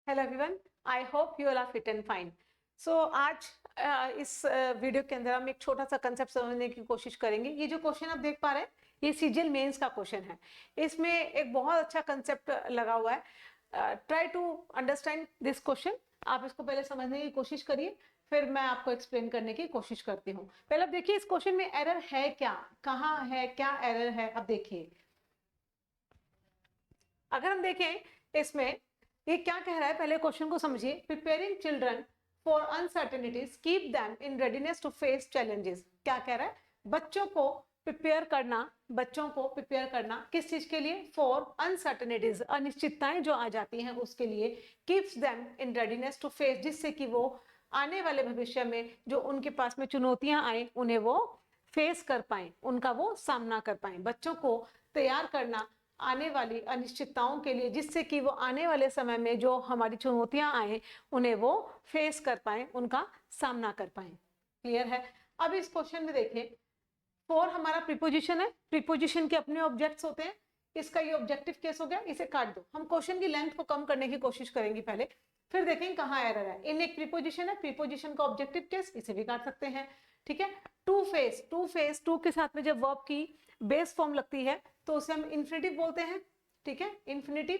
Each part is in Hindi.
Hello everyone, I hope you all are fit and fine. So आज इस वीडियो के अंदर हम एक छोटा सा कंसेप्ट समझने की कोशिश करेंगे। ये जो क्वेश्चन आप देख पा रहे हैं ये सीजीएल मेंस का क्वेश्चन है। इसमें एक बहुत अच्छा कंसेप्ट लगा हुआ है। Try to understand this question. आप इसको पहले समझने की कोशिश करिए, फिर मैं आपको एक्सप्लेन करने की कोशिश करती हूँ। पहले आप देखिए इस क्वेश्चन में एरर है क्या, कहाँ है, क्या एरर है। अब देखिए, अगर हम देखें इसमें ये क्या कह रहा है, पहले क्वेश्चन को समझिए। Preparing children for uncertainties keep them in readiness to face challenges. क्या कह रहा है, बच्चों को प्रिपेयर करना किस चीज के लिए? फॉर अनसर्टेनिटीज, अनिश्चितताएं जो आ जाती हैं उसके लिए। Keeps them in readiness to face, जिससे कि वो आने वाले भविष्य में जो उनके पास में चुनौतियां आए उन्हें वो फेस कर पाए, उनका वो सामना कर पाए। बच्चों को तैयार करना आने वाली अनिश्चितताओं के लिए, जिससे कि वो आने वाले समय में जो हमारी चुनौतियां आए उन्हें वो फेस कर पाए, उनका सामना कर पाए। क्लियर है? अब इस क्वेश्चन में देखें, फॉर हमारा प्रीपोजिशन है, प्रीपोजिशन के अपने ऑब्जेक्ट्स होते हैं। इसका ये ऑब्जेक्टिव केस हो गया, इसे काट दो। हम क्वेश्चन की लेंथ को कम करने की कोशिश करेंगे पहले, फिर देखेंगे कहाँ एरर है। इन एक प्रीपोजिशन है, प्रीपोजिशन का ऑब्जेक्टिव केस, इसे भी काट सकते हैं। ठीक है। टू फेस, टू के साथ में जब वर्ब की बेस फॉर्म लगती है तो उसे हम इन्फिनिटिव बोलते हैं। ठीक है, इन्फिनिटिव।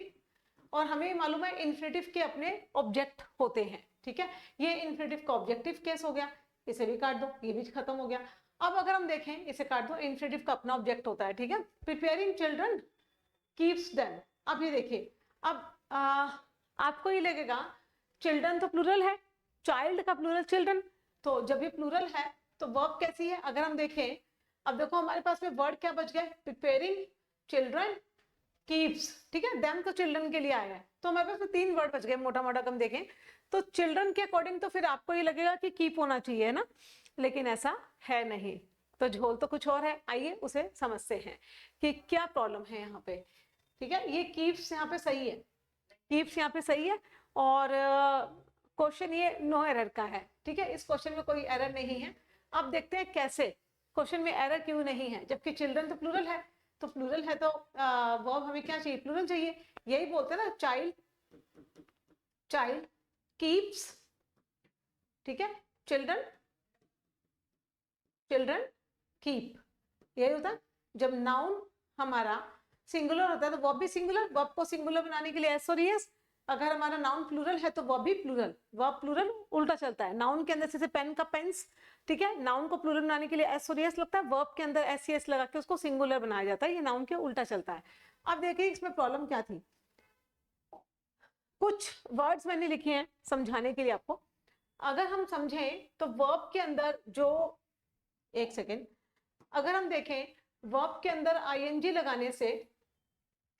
और हमें मालूम है इन्फिनिटिव के अपने ऑब्जेक्ट होते हैं। ठीक है, ये इन्फिनिटिव का ऑब्जेक्टिव केस हो गया, इसे भी काट दो, ये भी खत्म हो गया। अब अगर हम देखें, इसे काट दो, इन्फिनिटिव का अपना ऑब्जेक्ट होता है। ठीक है, प्रिपेयरिंग चिल्ड्रन कीप्स देम। अब ये देखिए, अब आपको ये लगेगा चिल्ड्रन तो प्लूरल है, चाइल्ड का प्लूरल चिल्ड्रन, तो जब ये प्लूरल है तो वर्ब कैसी है? अगर हम देखें, अब देखो हमारे पास में वर्ड क्या बच गए, प्रिपेयरिंग चिल्ड्रन कीप्स। ठीक है, देम तो चिल्ड्रन के लिए आया है, तो हमारे पास में 3 वर्ड बच गए मोटा मोटा कम देखें तो। चिल्ड्रन के अकॉर्डिंग तो फिर आपको ये लगेगा कि कीप होना चाहिए ना, लेकिन ऐसा है नहीं, तो झोल तो कुछ और है। आइए उसे समझते हैं कि क्या प्रॉब्लम है यहाँ पे। ठीक है, ये कीप्स यहाँ पे सही है, कीप्स यहाँ पे सही है, और क्वेश्चन ये नो एरर का है। ठीक है, इस क्वेश्चन में कोई एरर नहीं है। अब देखते हैं कैसे, क्वेश्चन में एरर क्यों नहीं है, जबकि चिल्ड्रन तो प्लूरल है। तो प्लूरल है तो वर्ब हमें क्या चाहिए? प्लूरल चाहिए। यही बोलते हैं ना, चाइल्ड कीप्स। ठीक है, चिल्ड्रन कीप, यही होता है। जब नाउन हमारा सिंगुलर होता है तो वर्ब भी सिंगुलर, वर्ब को सिंगुलर बनाने के लिए एस और एस। अगर हमारा नाउन प्लूरल है तो वर्ब भी प्लूरल, वर्ब प्लूरल उल्टा चलता है। नाउन के अंदर जैसे पेन का पेन्स, ठीक है, नाउन को प्लूरल बनाने के लिए एस और एस लगता है, वर्ब के अंदर एस एस लगा के उसको सिंगुलर बनाया जाता है। ये नाउन के उल्टा चलता है। अब देखिए इसमें प्रॉब्लम क्या थी। कुछ वर्ड्स मैंने लिखे हैं समझाने के लिए आपको। अगर हम समझें तो वर्ब के अंदर जो, एक सेकेंड, अगर हम देखें वर्ब के अंदर आईएनजी लगाने से,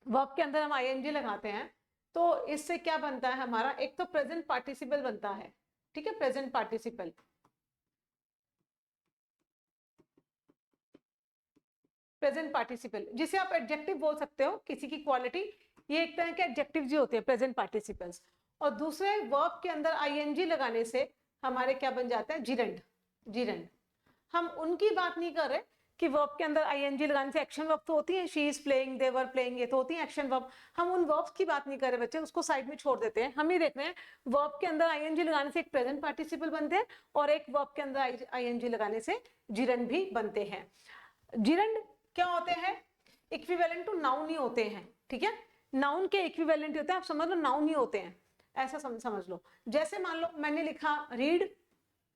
वर्ब के अंदर हम आईएनजी लगाते हैं तो इससे क्या बनता है हमारा? एक तो प्रेजेंट पार्टिसिपल बनता है। ठीक है, प्रेजेंट पार्टिसिपल, प्रेजेंट पार्टिसिपल जिसे आप एडजेक्टिव बोल सकते हो, किसी की क्वालिटी, ये एक तरह के एडजेक्टिव जी होते हैं प्रेजेंट पार्टिसिपल्स। और दूसरे वर्ब के अंदर आईएनजी लगाने से हमारे क्या बन जाते हैं? Gerund, gerund. हम उनकी बात नहीं कर रहे कि वर्ब के अंदर आईएनजी लगाने से एक्शन वर्ब तो होती है, she is playing, they were playing, ये तो होती है एक्शन वर्ब। हम उन वर्ब्स की बात नहीं कर रहे बच्चे, उसको साइड में छोड़ देते हैं। हम ये देख रहे हैं वर्ब के अंदर आईएनजी लगाने से एक प्रेजेंट पार्टिसिपल बनते हैं, और एक वर्ब के अंदर आईएनजी लगाने से जिरंड भी बनते हैं। जिरंड क्या होते हैं? इक्विवेलेंट टू नाउन ही होते हैं। ठीक है, नाउन के इक्विवेलेंट होते हैं, आप समझ लो नाउन ही होते हैं, ऐसा समझ लो। जैसे मान लो मैंने लिखा रीड,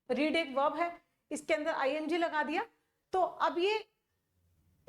रीड एक वर्ब है, इसके अंदर आईएनजी लगा दिया तो अब ये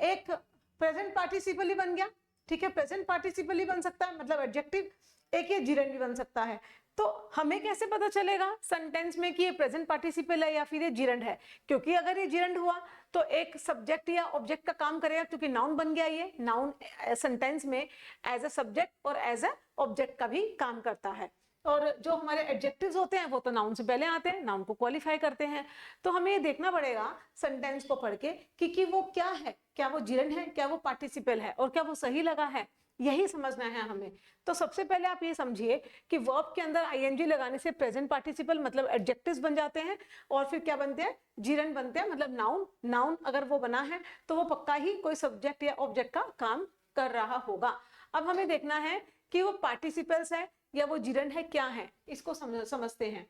एक प्रेजेंट पार्टिसिपल ही बन गया। ठीक है, प्रेजेंट पार्टिसिपल ही बन सकता है, मतलब एडजेक्टिव। एक ये जिरंड भी बन सकता है। तो हमें कैसे पता चलेगा सेंटेंस में कि ये प्रेजेंट पार्टिसिपल है या फिर ये जिरंड है? क्योंकि अगर ये जिरंड हुआ तो एक सब्जेक्ट या ऑब्जेक्ट का काम करेगा, क्योंकि नाउन बन गया। ये नाउन सेंटेंस में एज ए सब्जेक्ट और एज ए ऑब्जेक्ट का भी काम करता है। और जो हमारे एडजेक्टिव्स होते हैं वो तो नाउन से पहले आते हैं, नाउन को क्वालिफाई करते हैं। तो हमें ये देखना पड़ेगा सेंटेंस को पढ़ के कि वो क्या है, क्या वो जिरंड है, क्या वो पार्टिसिपल है, और क्या वो सही लगा है, यही समझना है हमें। तो सबसे पहले आप ये समझिए कि वर्ब के अंदर आईएनजी लगाने से प्रेजेंट पार्टिसिपल मतलब एडजेक्टिव्स बन जाते हैं, और फिर क्या बनते हैं? जिरंड बनते हैं, मतलब नाउन। नाउन अगर वो बना है तो वो पक्का ही कोई सब्जेक्ट या ऑब्जेक्ट का काम कर रहा होगा। अब हमें देखना है कि वो पार्टिसिपल्स है या वो जिरंड है, क्या है, इसको समझते हैं।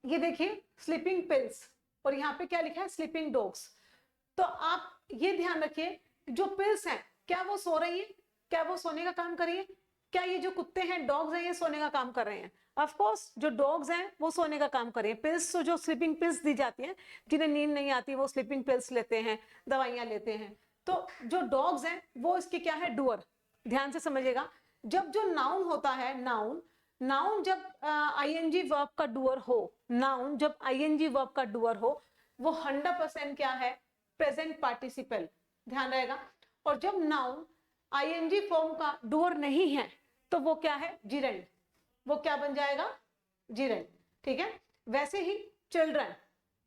ये देखिए स्लीपिंग पिल्स, और यहाँ पे क्या लिखा है, स्लीपिंग डॉग्स। तो आप ये ध्यान रखिए, जो पिल्स हैं क्या वो सो रही है, क्या वो सोने का काम कर रही है, क्या ये जो कुत्ते हैं, डॉग्स हैं, ये सोने का काम कर रहे हैं? ऑफ कोर्स जो डॉग्स हैं वो सोने का काम कर रहे हैं। पिल्स तो जो स्लीपिंग पिल्स दी जाती हैं, जिन्हें नींद नहीं आती वो स्लीपिंग पिल्स लेते हैं, दवाइयां लेते हैं। तो जो डॉग्स हैं वो इसके क्या है, डूअर। ध्यान से समझिएगा, जब जो नाउन होता है, नाउन जब आईएनजी वर्ब का डूअर हो, नाउन जब आईएनजी वर्ब का डूअर हो, वो 100% क्या है, प्रेजेंट पार्टिसिपल, ध्यान रहेगा। और जब नाउन आईएनजी फॉर्म का डूअर नहीं है तो वो क्या है, जिरेंड, वो क्या बन जाएगा, जिरेंड, ठीक है। वैसे ही चिल्ड्रन,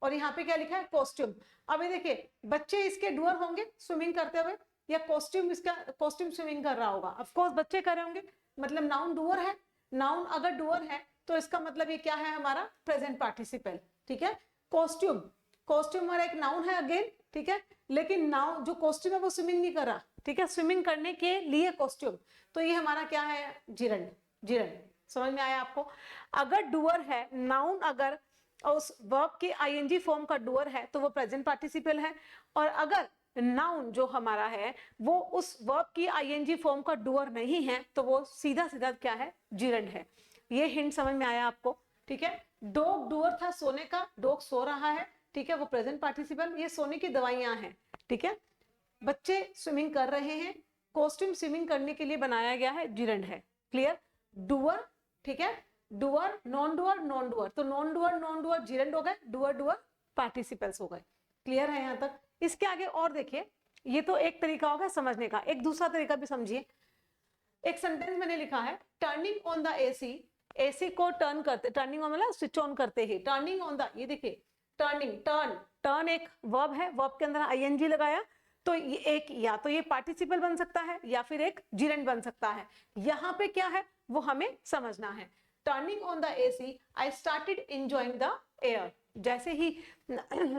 और यहाँ पे क्या लिखा है, कॉस्ट्यूम। अब ये देखिए बच्चे इसके डूअर होंगे स्विमिंग करते हुए, या कॉस्ट्यूम इसका, कॉस्ट्यूम स्विमिंग कर रहा होगा, ऑफ कोर्स बच्चे कर रहे होंगे, मतलब नाउन डूअर है। नाउन अगर डूअर है तो इसका मतलब ये क्या है, हमारा प्रेजेंट पार्टिसिपल, ठीक है। कॉस्ट्यूम, कॉस्ट्यूम हमारा एक नाउन है अगेन, ठीक है, लेकिन नाउन जो कॉस्ट्यूम है वो स्विमिंग नहीं कर रहा, ठीक है, स्विमिंग करने के लिए कॉस्ट्यूम, तो ये हमारा क्या है, जिरंड, जिरंड। समझ में आया आपको? अगर डूअर है नाउन, अगर उस वर्ब के आईएनजी फॉर्म का डूअर है तो वो प्रेजेंट पार्टिसिपल है, और अगर नाउन जो हमारा है वो उस वर्ब की आईएनजी फॉर्म का डूअर नहीं है तो वो सीधा सीधा क्या है, जिरंड है। ये हिंट समझ में आया आपको? ठीक है। डॉग डूअर था सोने का, डॉग सो रहा है, ठीक है, वो प्रेजेंट पार्टिसिपल, ये सोने की दवाइयां हैं, ठीक है। बच्चे स्विमिंग कर रहे हैं, कॉस्ट्यूम स्विमिंग करने के लिए बनाया गया है, जिरंड है। क्लियर? डूअर, ठीक है, doer, non doer, non doer, तो नॉन डूअर जिरंड हो गए, डूअर डूअर पार्टिसिपल्स हो गए। क्लियर है यहाँ तक? इसके आगे और देखिए, ये तो एक तरीका होगा समझने का, एक दूसरा तरीका भी समझिए। एक सेंटेंस मैंने लिखा है, turning on the AC, AC को टर्न करते, टर्निंग ऑन मतलब स्विच ऑन करते ही, टर्निंग ऑन द, ये देखिए टर्निंग, टर्न, टर्न एक वर्ब है, वर्ब के अंदर आईएनजी लगाया, तो ये एक, या तो ये पार्टिसिपल बन सकता है या फिर एक जिरेंड बन सकता है। यहाँ पे क्या है वो हमें समझना है। Turning on the AC, I started enjoying the air, जैसे ही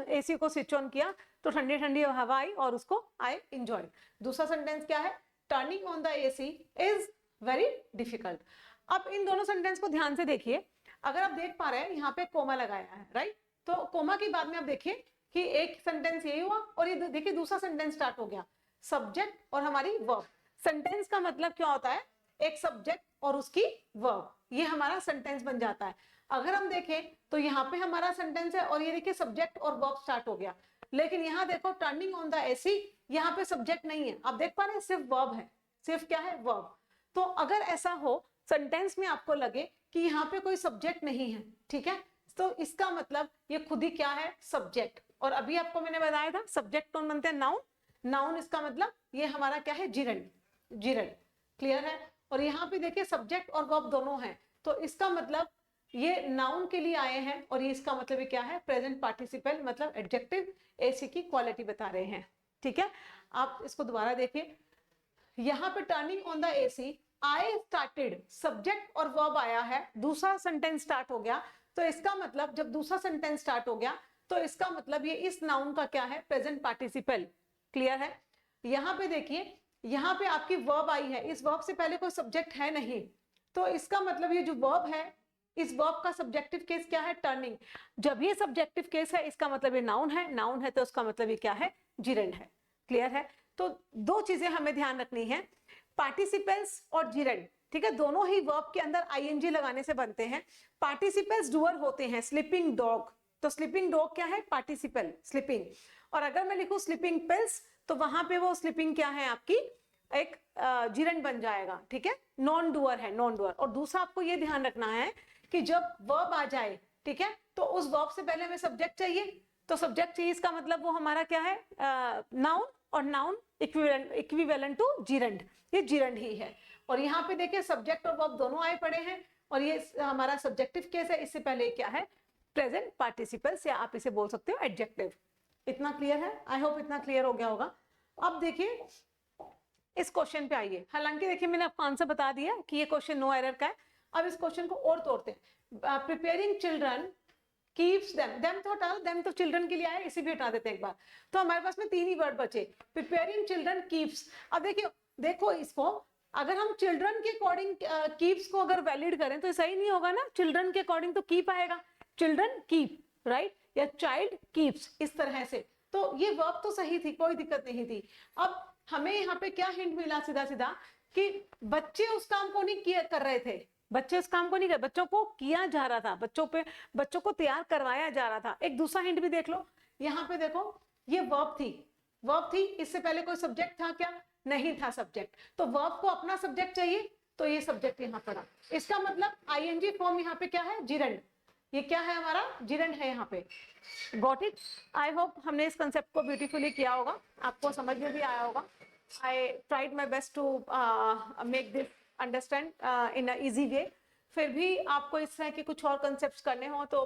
एसी को स्विच ऑन किया तो ठंडी ठंडी हवा आई और उसको आई एंजॉय। दूसरा सेंटेंस क्या है, turning on the AC is very difficult. अब इन दोनों सेंटेंस को ध्यान से देखिए, अगर आप देख पा रहे हैं यहाँ पे कोमा लगाया है, राइट, तो कोमा की बाद में आप देखिए कि एक सेंटेंस यही हुआ और ये देखिए दूसरा सेंटेंस स्टार्ट हो गया, सब्जेक्ट और हमारी वर्ब। सेंटेंस का मतलब क्या होता है, एक सब्जेक्ट और उसकी वर्ब, ये हमारा सेंटेंस बन जाता है। अगर हम देखें तो यहाँ पे हमारा सेंटेंस है और ये देखिए सब्जेक्ट और वर्ब स्टार्ट हो गया, लेकिन यहाँ देखो टर्निंग ऑन द एसी, यहाँ पे सब्जेक्ट नहीं है, आप देख पा रहे हैं, सिर्फ वर्ब है, सिर्फ क्या है, वर्ब। तो अगर ऐसा हो सेंटेंस में आपको लगे कि यहाँ पे कोई सब्जेक्ट नहीं है, ठीक है, तो इसका मतलब ये खुद ही क्या है, सब्जेक्ट। और अभी आपको मैंने बताया था सब्जेक्ट कौन बनते हैं, नाउन, नाउन इसका मतलब ये हमारा क्या है, जिरंड, जिरंड। क्लियर है? और यहाँ पे देखिए सब्जेक्ट और वर्ब दोनों हैं, तो इसका मतलब ये नाउन के लिए आए हैं और ये इसका मतलब ये क्या है, प्रेजेंट पार्टिसिपल, मतलब एडजेक्टिव, एसी की क्वालिटी बता रहे हैं। ठीक है, आप इसको दोबारा देखिए, यहाँ पे turning on the AC, I started, subject और वर्ब आया है, दूसरा सेंटेंस स्टार्ट हो गया, तो इसका मतलब जब दूसरा सेंटेंस स्टार्ट हो गया तो इसका मतलब ये इस नाउन का क्या है, प्रेजेंट पार्टिसिपल। क्लियर है? यहाँ पे देखिए, यहाँ पे आपकी वर्ब आई है, इस वर्ब से पहले कोई सब्जेक्ट है नहीं, तो इसका मतलब ये जो वर्ब है, इस वर्ब का सब्जेक्टिव केस क्या है, टर्निंग। जब ये सब्जेक्टिव केस है इसका मतलब ये नाउन है, नाउन है तो उसका मतलब ये क्या है, जिरेंड है। क्लियर है? तो दो चीजें हमें ध्यान रखनी है, पार्टिसिपल्स और जिरेंड, ठीक है, दोनों ही वर्ब के अंदर आईएनजी लगाने से बनते हैं। पार्टिसिपल्स डूअर होते हैं, स्लीपिंग डॉग, तो स्लीपिंग डॉग क्या है, पार्टिसिपल, स्लीपिंग। और अगर मैं लिखूं स्लीपिंग पिल्स तो वहां पे वो स्लीपिंग क्या है आपकी, एक जिरेंड बन जाएगा। ठीक है, नॉन डूअर है, नॉन डूअर। और दूसरा आपको ये ध्यान रखना है कि जब वर्ब आ जाए, ठीक है, तो उस वर्ब से पहले हमें सब्जेक्ट चाहिए, तो सब्जेक्ट चाहिए, इसका मतलब वो हमारा क्या है, नाउन, और नाउन इक्विवेलेंट टू जिरेंड, ये जिरेंड ही है। और यहाँ पे देखिए सब्जेक्ट और वर्ब दोनों आए पड़े हैं और ये हमारा सब्जेक्टिव केस है, इससे पहले क्या है, प्रेजेंट पार्टिसिपल्स, या आप इसे बोल सकते हो एडजेक्टिव। इतना क्लियर है? आई होप इतना क्लियर हो गया होगा। अब देखिए इस क्वेश्चन पे आइए, हालांकि देखिए मैंने आपको आंसर बता दिया कि ये क्वेश्चन नो एरर का है। अब इस क्वेश्चन को और तोड़ते हैं, preparing children keeps them, them तो हटा दो, देम तो चिल्ड्रन के लिए आया, इसे भी हटा देते हैं एक बार। तो हमारे पास में तीन ही वर्ड बचे, प्रिपेयरिंग चिल्ड्रन कीप्स। अब देखिए, देखो इसको, अगर हम चिल्ड्रन के अकॉर्डिंग कीप्स को अगर वैलिड करें तो सही नहीं होगा ना, चिल्ड्रन के अकॉर्डिंग तो कीप आएगा, चिल्ड्रन कीप, राइट, या चाइल्ड कीप्स, इस तरह से। तो ये वर्ब तो सही थी, कोई दिक्कत नहीं थी। अब हमें यहाँ पे क्या हिंट मिला सीधा सीधा कि बच्चे उस काम को नहीं किया कर रहे थे, बच्चे उस काम को नहीं कर, बच्चों को किया जा रहा था, बच्चों को तैयार करवाया जा रहा था। एक दूसरा हिंट भी देख लो, यहाँ पे देखो ये वर्ब थी, इससे पहले कोई सब्जेक्ट था क्या? नहीं था सब्जेक्ट, तो वर्ब को अपना सब्जेक्ट चाहिए, तो ये सब्जेक्ट यहाँ पड़ा। इसका मतलब आईएनजी फॉर्म यहाँ पे क्या है? जिरंड। ये क्या है हमारा? जिरंड है यहाँ पे। Got it? आई होप हमने इस कंसेप्ट को ब्यूटीफुली किया होगा, आपको समझ में भी आया होगा। I tried my best to make this understand in a easy way. फिर भी आपको इस तरह के कुछ और कंसेप्ट्स करने हो तो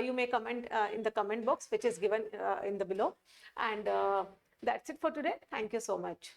you may comment in the comment box which is given in the below, and that's it for today. Thank you so much.